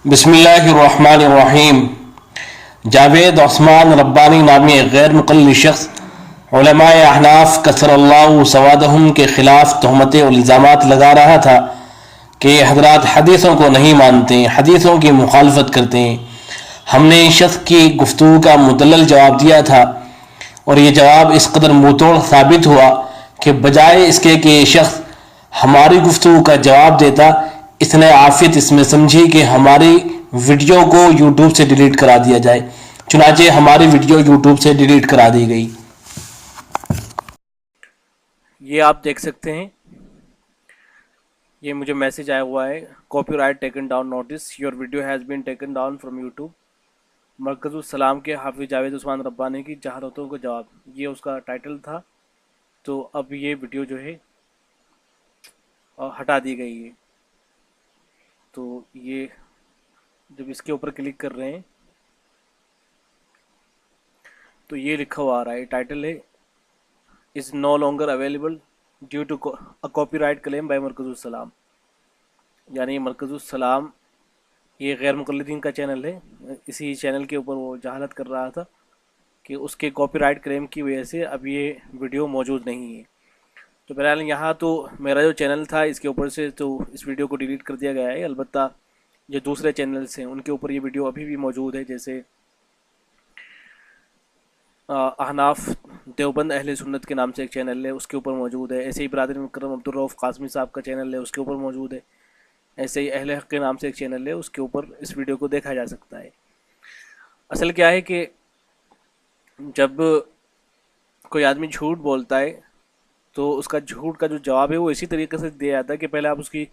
بسم اللہ الرحمن الرحیم۔ جاوید عثمان ربانی نامی ایک غیر مقلد شخص علماء احناف کثر اللہ سوادہم کے خلاف تہمتیں اور الزامات لگا رہا تھا کہ حضرات حدیثوں کو نہیں مانتے، حدیثوں کی مخالفت کرتے ہیں۔ ہم نے اس شخص کی گفتگو کا مدلل جواب دیا تھا اور یہ جواب اس قدر منہ توڑ ثابت ہوا کہ بجائے اس کے کہ یہ شخص ہماری گفتگو کا جواب دیتا، اس نے عافیت اس میں سمجھی کہ ہماری ویڈیو کو یوٹیوب سے ڈیلیٹ کرا دیا جائے، چنانچہ ہماری ویڈیو یوٹیوب سے ڈیلیٹ کرا دی گئی۔ یہ آپ دیکھ سکتے ہیں، یہ مجھے میسج آیا ہوا ہے، copyright taken down notice, your video has been taken down from YouTube. مرکز السلام کے حافظ جاوید عثمان ربانی کی جہالتوں کو جواب، یہ اس کا ٹائٹل تھا۔ تو اب یہ ویڈیو جو ہے ہٹا دی گئی ہے۔ تو یہ جب اس کے اوپر کلک کر رہے ہیں تو یہ لکھا ہوا آ رہا ہے، ٹائٹل ہے is no longer available due to copyright claim by مرکز السلام۔ یعنی مرکز السلام یہ غیر مقلدین کا چینل ہے، اسی چینل کے اوپر وہ جہالت کر رہا تھا کہ اس کے کاپی رائٹ کلیم کی وجہ سے اب یہ ویڈیو موجود نہیں ہے۔ تو بہرحال یہاں تو میرا جو چینل تھا اس کے اوپر سے تو اس ویڈیو کو ڈیلیٹ کر دیا گیا ہے، البتہ جو دوسرے چینلز ہیں ان کے اوپر یہ ویڈیو ابھی بھی موجود ہے، جیسے احناف دیوبند اہل سنت کے نام سے ایک چینل ہے، اس کے اوپر موجود ہے۔ ایسے ہی برادر مکرم عبدالرؤف قاسمی صاحب کا چینل ہے، اس کے اوپر موجود ہے۔ ایسے ہی اہل حق کے نام سے ایک چینل ہے، اس کے اوپر اس ویڈیو کو دیکھا جا سکتا ہے۔ اصل کیا ہے کہ جب کوئی آدمی جھوٹ بولتا ہے تو اس کا جھوٹ کا جو جواب ہے وہ اسی طریقے سے دیا جاتا ہے کہ پہلے آپ اس کی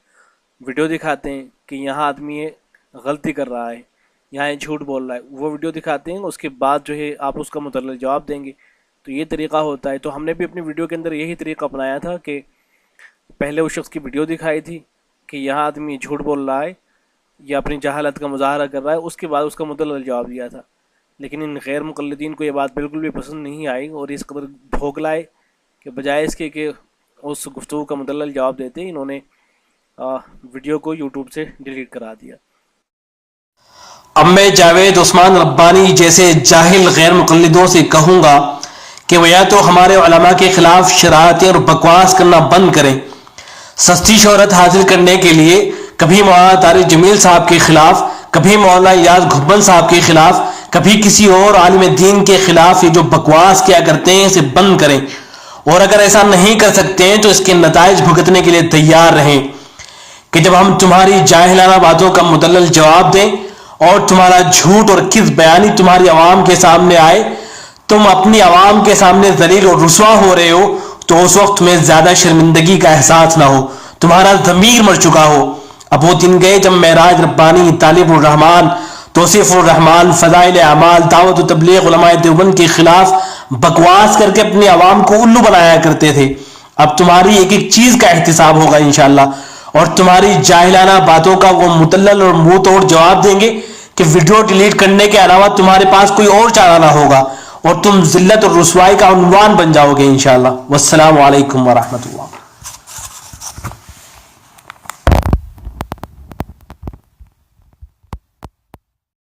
ویڈیو دکھاتے ہیں کہ یہاں آدمی یہ غلطی کر رہا ہے، یہاں یہ جھوٹ بول رہا ہے، وہ ویڈیو دکھاتے ہیں، اس کے بعد جو ہے آپ اس کا مدلل جواب دیں گے۔ تو یہ طریقہ ہوتا ہے۔ تو ہم نے بھی اپنی ویڈیو کے اندر یہی طریقہ اپنایا تھا کہ پہلے اس شخص کی ویڈیو دکھائی تھی کہ یہاں آدمی جھوٹ بول رہا ہے یا اپنی جہالت کا مظاہرہ کر رہا ہے، اس کے بعد اس کا مدلل جواب دیا تھا۔ لیکن ان غیر مقلدین کو یہ بات بالکل بھی پسند نہیں آئی اور اس قدر بھوکلائے کہ بجائے اس کے کہ اس گفتگو کا مدلل جواب دیتے، انہوں نے ویڈیو کو یوٹیوب سے ڈیلیٹ کرا دیا۔ اب میں جاوید عثمان ربانی جیسے جاہل غیر مقلدوں سے کہوں گا کہ وہ یا تو ہمارے علماء کے خلاف شرارتیں اور بکواس کرنا بند کریں، سستی شہرت حاصل کرنے کے لیے کبھی مولانا طارق جمیل صاحب کے خلاف، کبھی مولانا ایاز گھبن صاحب کے خلاف، کبھی کسی اور عالم دین کے خلاف یہ جو بکواس کیا کرتے ہیں اسے بند کریں، اور اگر ایسا نہیں کر سکتے ہیں تو اس کے نتائج بھگتنے کے لیے تیار رہیں کہ جب ہم تمہاری جاہلانہ باتوں کا مدلل جواب دیں اور تمہارا جھوٹ اور کذب بیانی تمہاری عوام کے سامنے آئے، تم اپنی عوام کے سامنے ذلیل اور رسوا ہو رہے ہو، تو اس وقت تمہیں زیادہ شرمندگی کا احساس نہ ہو، تمہارا ضمیر مر چکا ہو۔ اب وہ دن گئے جب معراج ربانی، طالب الرحمان، توصیف الرحمان، فضائل اعمال، دعوت و تبلیغ علماء دیوبند کے خلاف بکواس کر کے اپنی عوام کو الو بنایا کرتے تھے۔ اب تمہاری ایک ایک چیز کا احتساب ہوگا انشاءاللہ، اور تمہاری جاہلانہ باتوں کا وہ مدلل اور منہ توڑ جواب دیں گے کہ ویڈیو ڈیلیٹ کرنے کے علاوہ تمہارے پاس کوئی اور چارہ نہ ہوگا، اور تم ذلت اور رسوائی کا عنوان بن جاؤ گے انشاءاللہ۔ والسلام علیکم ورحمۃ اللہ۔